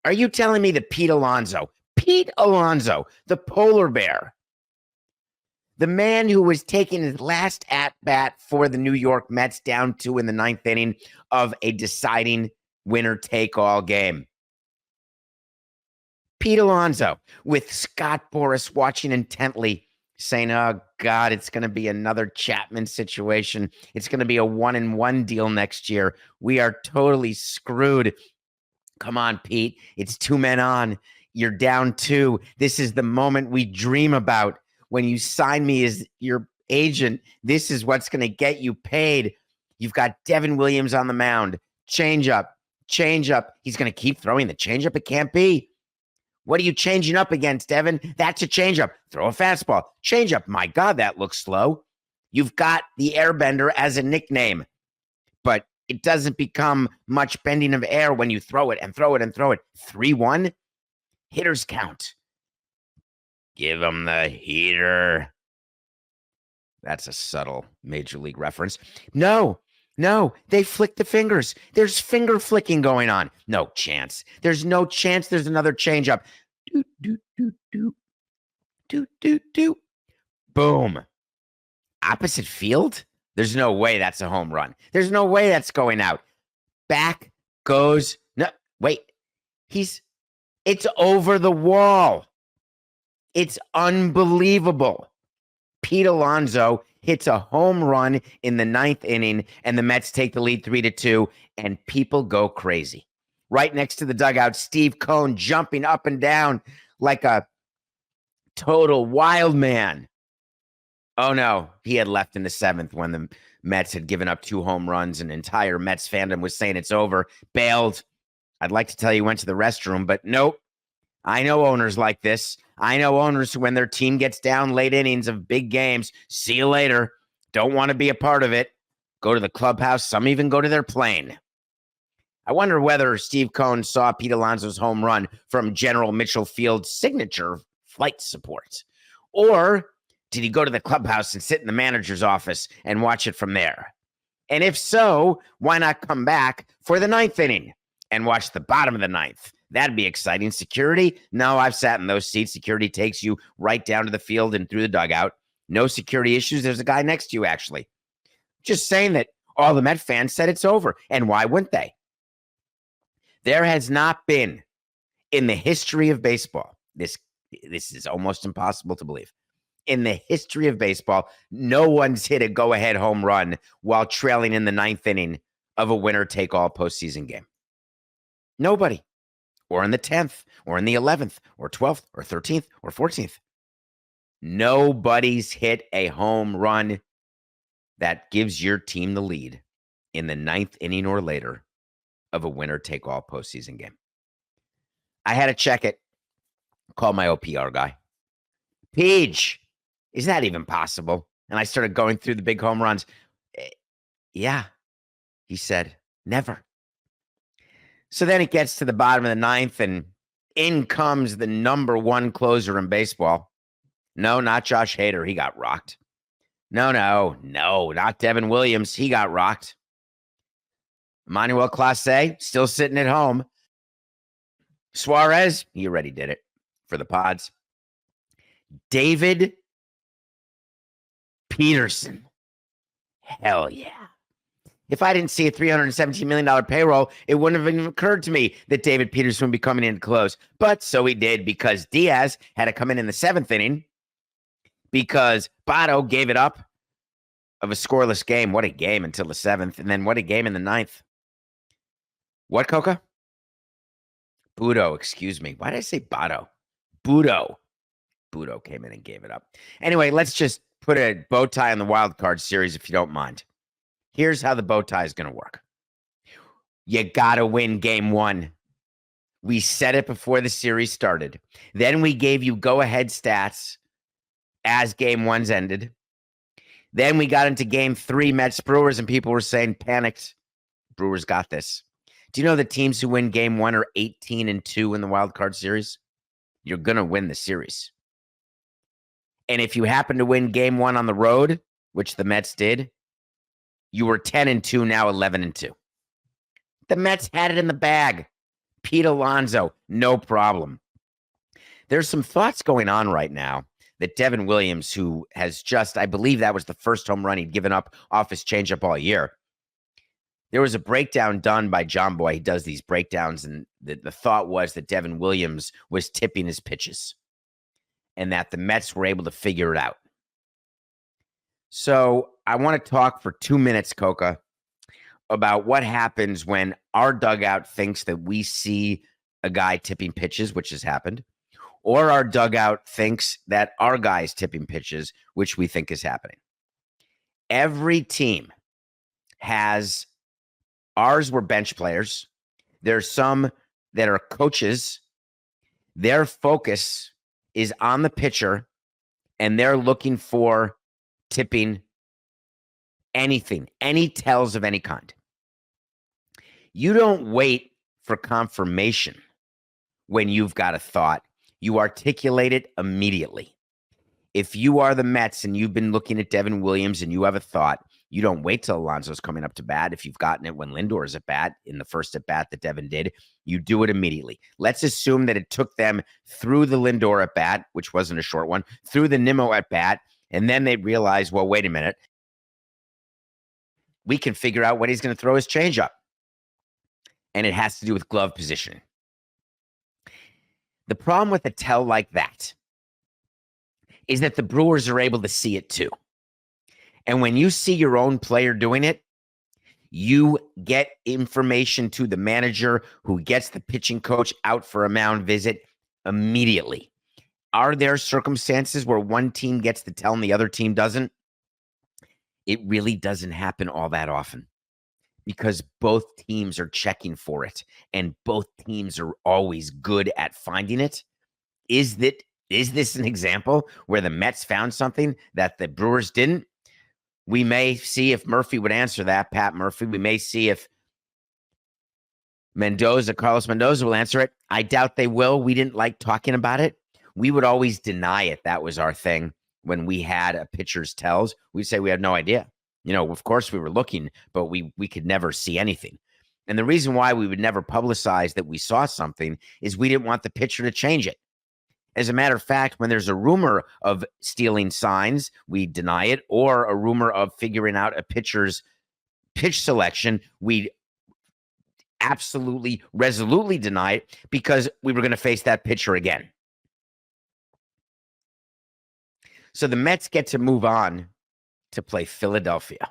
Are you telling me that Pete Alonso, the polar bear, the man who was taking his last at bat for the New York Mets down to in the ninth inning of a deciding winner take all game, Pete Alonso, with Scott Boras watching intently, saying, oh, God, it's going to be another Chapman situation. It's going to be a 1-1 deal next year. We are totally screwed. Come on, Pete. It's 2 men on. You're down 2. This is the moment we dream about. When you sign me as your agent, this is what's going to get you paid. You've got Devin Williams on the mound. Change up. He's going to keep throwing the changeup. It can't be. What are you changing up against, Devin? That's a changeup. Throw a fastball. Changeup. My God, that looks slow. You've got the airbender as a nickname, but it doesn't become much bending of air when you throw it and throw it and throw it. 3-1. Hitters count. Give him the heater. That's a subtle major league reference. No, they flick the fingers. There's finger flicking going on. No chance. There's no chance there's another changeup. Do, do, do, do. Do, do, do. Boom. Opposite field? There's no way that's a home run. There's no way that's going out. Back goes. No, wait. It's over the wall. It's unbelievable. Pete Alonso hits a home run in the ninth inning, and the Mets take the lead 3-2, and people go crazy. Right next to the dugout, Steve Cohn jumping up and down like a total wild man. Oh, no, he had left in the 7th when the Mets had given up 2 home runs, and entire Mets fandom was saying it's over. Bailed. I'd like to tell you he went to the restroom, but nope. I know owners like this. I know owners who, when their team gets down late innings of big games, see you later, don't want to be a part of it, go to the clubhouse. Some even go to their plane. I wonder whether Steve Cohn saw Pete Alonso's home run from General Mitchell Field's signature flight support. Or did he go to the clubhouse and sit in the manager's office and watch it from there? And if so, why not come back for the 9th inning and watch the bottom of the 9th? That'd be exciting. Security? No, I've sat in those seats. Security takes you right down to the field and through the dugout. No security issues. There's a guy next to you, actually. Just saying that all the Met fans said it's over. And why wouldn't they? There has not been, in the history of baseball, this is almost impossible to believe. In the history of baseball, no one's hit a go-ahead home run while trailing in the 9th inning of a winner-take-all postseason game. Nobody. Or in the 10th, or in the 11th, or 12th, or 13th, or 14th. Nobody's hit a home run that gives your team the lead in the 9th inning or later of a winner-take-all postseason game. I had to check it. Call my OPR guy. Page, is that even possible? And I started going through the big home runs. Yeah, he said, never. So then it gets to the bottom of the 9th, and in comes the number 1 closer in baseball. No, not Josh Hader. He got rocked. No, not Devin Williams. He got rocked. Manuel Clase, still sitting at home. Suarez, he already did it for the Pods. David Peterson. Hell yeah. If I didn't see a $317 million payroll, it wouldn't have even occurred to me that David Peterson would be coming in to close. But so he did, because Diaz had to come in the 7th inning because Botto gave it up of a scoreless game. What a game until the 7th. And then what a game in the 9th. What, Coca? Budo, excuse me. Why did I say Botto? Budo came in and gave it up. Anyway, let's just put a bow tie on the wild card series if you don't mind. Here's how the bow tie is going to work. You got to win game 1. We said it before the series started. Then we gave you go-ahead stats as game 1's ended. Then we got into game 3, Mets-Brewers, and people were saying panicked. Brewers got this. Do you know the teams who win game 1 are 18-2 in the wild card series? You're going to win the series. And if you happen to win game 1 on the road, which the Mets did, you were 10-2, now 11-2. The Mets had it in the bag. Pete Alonso, no problem. There's some thoughts going on right now that Devin Williams, who has just, I believe that was the first home run he'd given up off his changeup all year. There was a breakdown done by John Boy. He does these breakdowns, and the thought was that Devin Williams was tipping his pitches and that the Mets were able to figure it out. So I want to talk for 2 minutes, Coca, about what happens when our dugout thinks that we see a guy tipping pitches, which has happened, or our dugout thinks that our guy's tipping pitches, which we think is happening. Every team has, ours were bench players. There's some that are coaches. Their focus is on the pitcher, and they're looking for tipping anything, any tells of any kind. You don't wait for confirmation when you've got a thought. You articulate it immediately. If you are the Mets and you've been looking at Devin Williams and you have a thought, you don't wait till Alonso's coming up to bat. If you've gotten it when Lindor is at bat in the first at bat that Devin did, you do it immediately. Let's assume that it took them through the Lindor at bat, which wasn't a short one, through the Nimmo at bat, and then they realize, well, wait a minute. We can figure out when he's going to throw his changeup. And it has to do with glove positioning. The problem with a tell like that is that the Brewers are able to see it too. And when you see your own player doing it, you get information to the manager who gets the pitching coach out for a mound visit immediately. Are there circumstances where one team gets the tell and the other team doesn't? It really doesn't happen all that often because both teams are checking for it and both teams are always good at finding it. Is this an example where the Mets found something that the Brewers didn't? We may see if Murphy would answer that, Pat Murphy. We may see if Carlos Mendoza will answer it. I doubt they will. We didn't like talking about it. We would always deny it. That was our thing when we had a pitcher's tells. We'd say we had no idea. You know, of course we were looking, but we could never see anything. And the reason why we would never publicize that we saw something is we didn't want the pitcher to change it. As a matter of fact, when there's a rumor of stealing signs, we deny it, or a rumor of figuring out a pitcher's pitch selection, we absolutely, resolutely deny it because we were going to face that pitcher again. So the Mets get to move on to play Philadelphia.